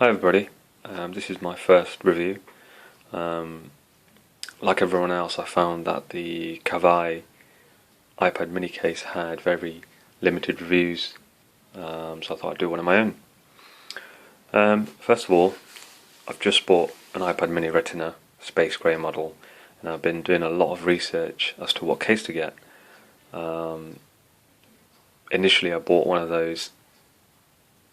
Hi everybody, this is my first review. Like everyone else, I found that the Kavaj iPad mini case had very limited reviews, so I thought I'd do one of my own. First of all, I've just bought an iPad mini Retina space grey model, and I've been doing a lot of research as to what case to get. Initially I bought one of those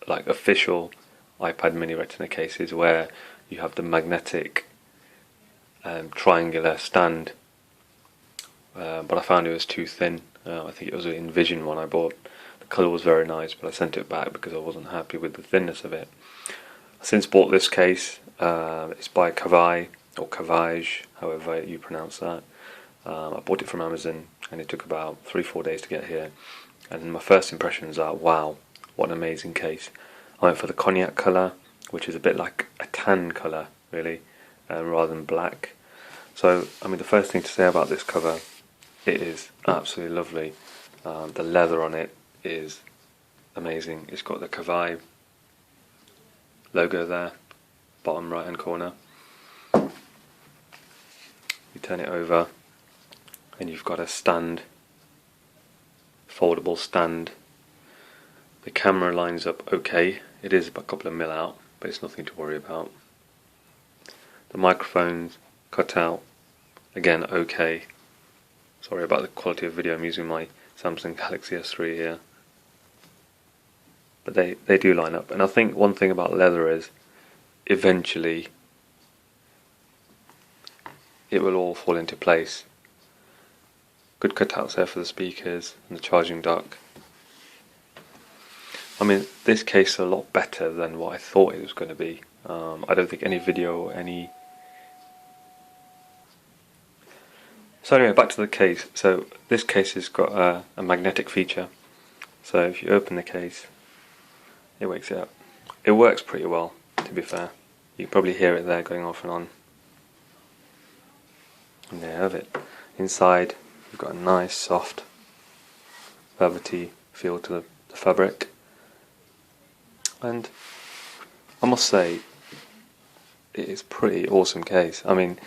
like official iPad mini Retina cases where you have the magnetic triangular stand, but I found it was too thin. I think it was an Envision one I bought. The colour was very nice, but I sent it back because I wasn't happy with the thinness of it. I've since bought this case. It's by Kavaj, or Kavaj, however you pronounce that. I bought it from Amazon and it took about 3-4 days to get here, and my first impressions are, wow, what an amazing case. I went for the cognac colour, which is a bit like a tan colour really, rather than black. So I mean, the first thing to say about this cover, it is absolutely lovely. The leather on it is amazing. It's got the Kavaj logo there, bottom right hand corner. You turn it over and you've got a stand, foldable stand. The camera lines up okay. It is a couple of mil out, but it's nothing to worry about. The microphone's cut out, again okay. Sorry about the quality of video, I'm using my Samsung Galaxy S3 here. But they do line up, and I think one thing about leather is eventually it will all fall into place. Good cutouts there for the speakers and the charging dock. I mean, this case is a lot better than what I thought it was going to be. I don't think any video or any... So anyway, back to the case. So this case has got a magnetic feature. So if you open the case, it wakes it up. It works pretty well, to be fair. You can probably hear it there going off and on. And there you have it. Inside, you've got a nice, soft, velvety feel to the fabric. And I must say, it is a pretty awesome case. I mean,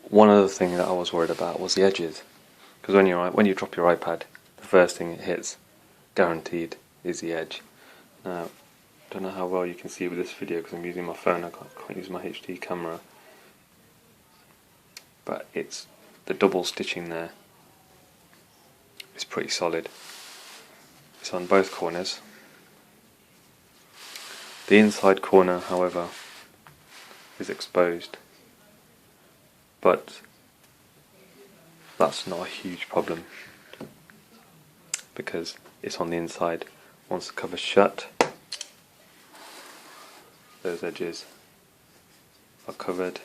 one other thing that I was worried about was the edges, because when you drop your iPad, the first thing it hits, guaranteed, is the edge. Now, I don't know how well you can see with this video because I'm using my phone. I can't use my HD camera, but it's the double stitching there. It's pretty solid. It's on both corners. The inside corner, however, is exposed, but that's not a huge problem because it's on the inside. Once the cover's shut, those edges are covered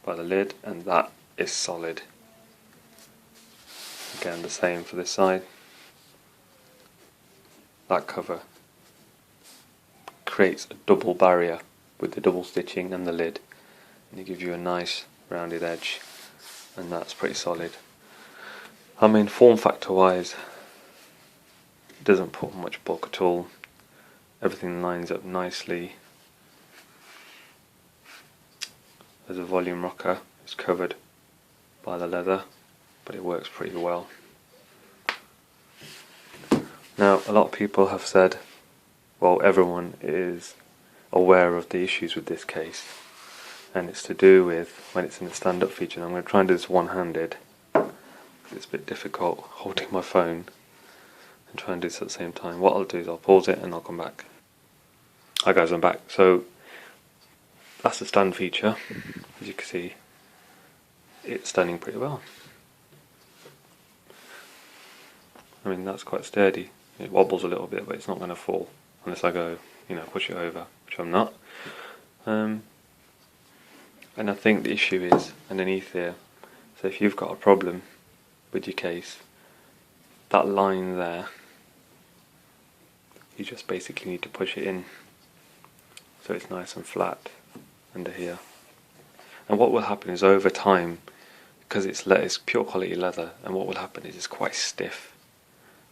by the lid, and that is solid. Again, the same for this side. That cover creates a double barrier with the double stitching and the lid, and it gives you a nice rounded edge, and that's pretty solid. I mean, form factor wise, it doesn't put much bulk at all. Everything lines up nicely. There's a volume rocker, it's covered by the leather, but it works pretty well. Now, a lot of people have said, well, everyone is aware of the issues with this case, and it's to do with when it's in the stand-up feature. And I'm going to try and do this one-handed, because it's a bit difficult holding my phone and try and do this at the same time. What I'll do is I'll pause it and I'll come back. Hi guys, I'm back. So that's the stand feature. As you can see, it's standing pretty well. I mean, that's quite sturdy. It wobbles a little bit, but it's not going to fall unless I go, push it over, which I'm not. And I think the issue is underneath here. So if you've got a problem with your case, that line there, you just basically need to push it in so it's nice and flat under here. And what will happen is over time, because it's pure quality leather, and what will happen is it's quite stiff.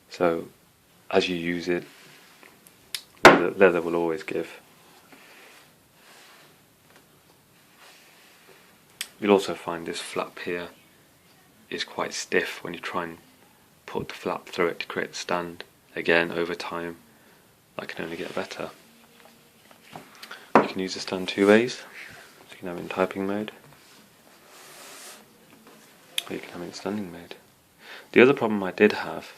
So as you use it, the leather will always give. You'll also find this flap here is quite stiff when you try and put the flap through it to create the stand. Again, over time, that can only get better. You can use the stand two ways. So you can have it in typing mode, or you can have it in standing mode. The other problem I did have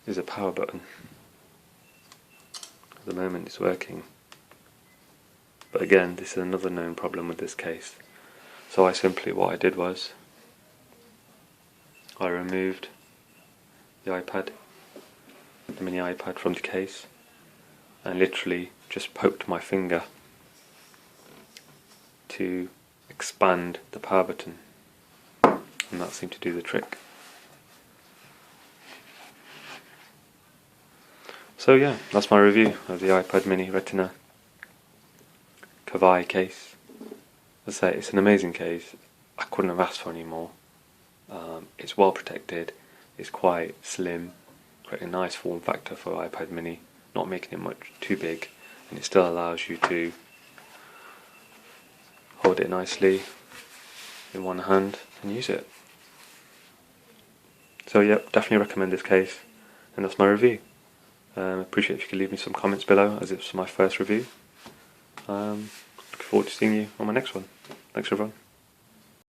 is a power button. At the moment it's working, but again, this is another known problem with this case. So what I did was I removed the iPad, the mini iPad, from the case and literally just poked my finger to expand the power button, and that seemed to do the trick. So yeah, that's my review of the iPad mini Retina Kavaj case. As I say, it's an amazing case. I couldn't have asked for any more. It's well protected, it's quite slim, creating a nice form factor for iPad mini, not making it much too big, and it still allows you to hold it nicely in one hand and use it. So yep, definitely recommend this case, and that's my review. Appreciate if you could leave me some comments below, as it's my first review. Looking forward to seeing you on my next one. Thanks everyone.